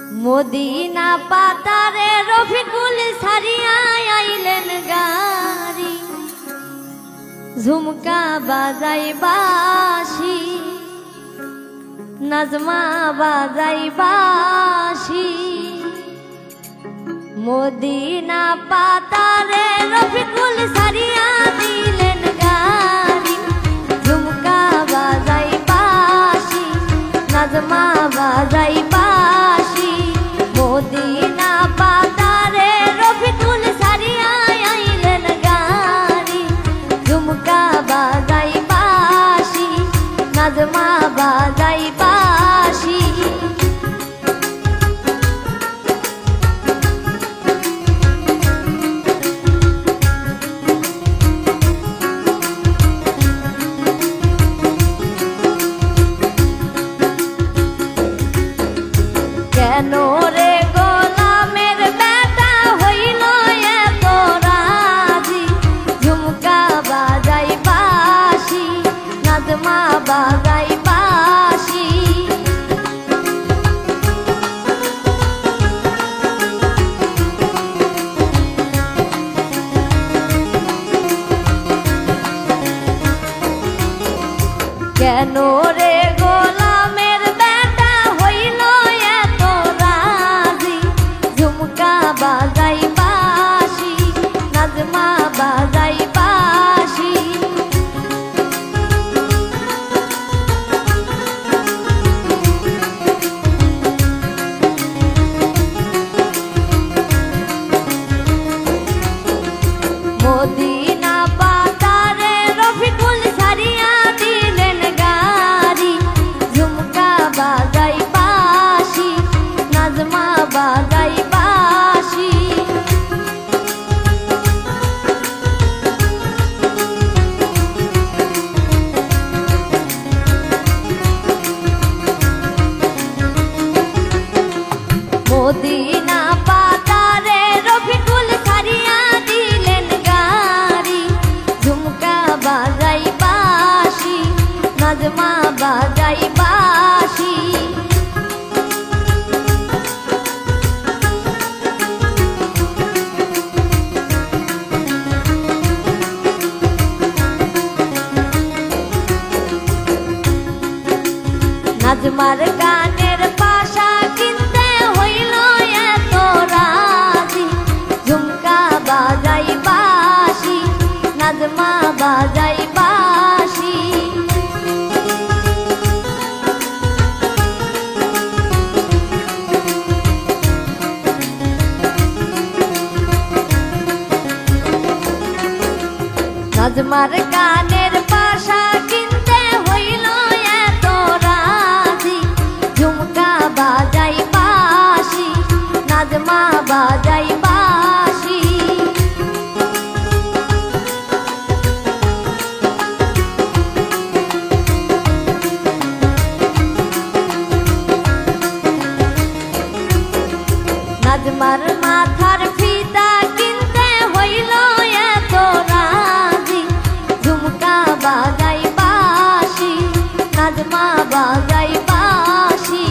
Medina পাতারে রফিকুল সারিয়া আইলেন গাড়ি, ঝুমকা বাজাই বাঁশি, নাজমা বাজাই বাঁশি। মদিনা পাতারে রফিকুল সারিয়া দিলেন গাড়ি, ঝুমকা বাজাই বাঁশি, নাজমা বাজাই বাঁশি। মদিনা পাতারে রফিকুল সারিয়া আইলেন গাড়ি, ঝুমকা বাজাই বাঁশি, নাজমা বাজাই বাঁশি। কেন রে গোলামের বেটা হইল এত রাজি, ঝুমকা বাজাই বাঁশি, নাজমা বাজাই বাঁশি। কেন রে গোলামের বেটা হইল এত রাজি, ঝুমকা বাজাই বাঁশি, নাজমা বাজাই বাঁশি। মদিনা পাতারে রফিকুল সারিয়া দিলেন গাড়ি, ঝুমকা বাজাই বাঁশি, নাজমা বাজাই বাঁশি। মদিনা পাতারে রফিকুল সারিয়া দিলেন গাড়ি, ঝুমকা বাজাই বাঁশি, নাজমা বাজাই বাঁশি। নাজমার গানের পাশা কিনতে হইল এত রাজি, ঝুমকা বাজাই বাঁশি, নাজমা বাজাই বাঁশি। নাজমার গানের পাশা কিনতে হইল এত রাজি, ঝুমকা বাজাই বাঁশি, নাজমা বাজাই বাঁশি। নাজমার মাথার ফিতা কিনতে হইল এত রাজি, ঝুমকা বাজাই বাঁশি, নাজমা বাজাই বাঁশি।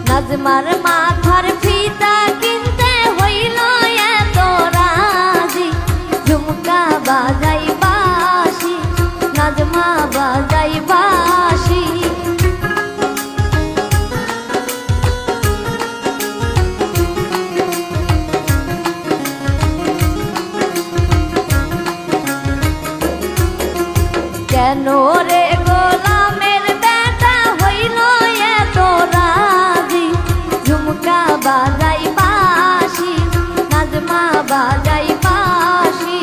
নাজমার মাথার ফিতা কিনতে হইল এত রাজি, ঝুমকা বাজাই বাঁশি, নাজমা বাজাই বাঁশি। কেন রে গোলামের বেটা হইল এত রাজি, ঝুমকা বাজাই বাঁশি, নাজমা বাজাই বাঁশি।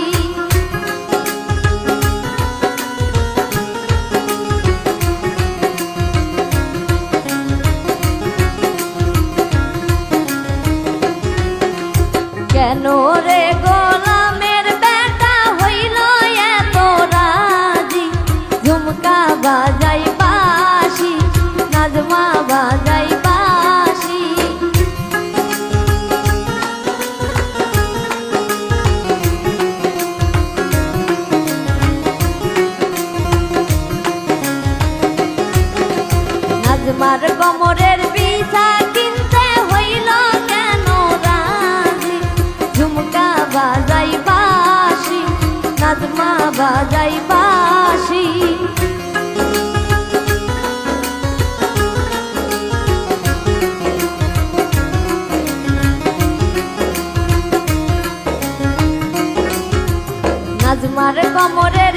কেন রে গোলামের বেটা হইল এত রাজি, ঝুমকা বাজাই বাঁশি, নাজমা বাজাই বাঁশি। বাজাই বাঁশি। নাজমার কোমরের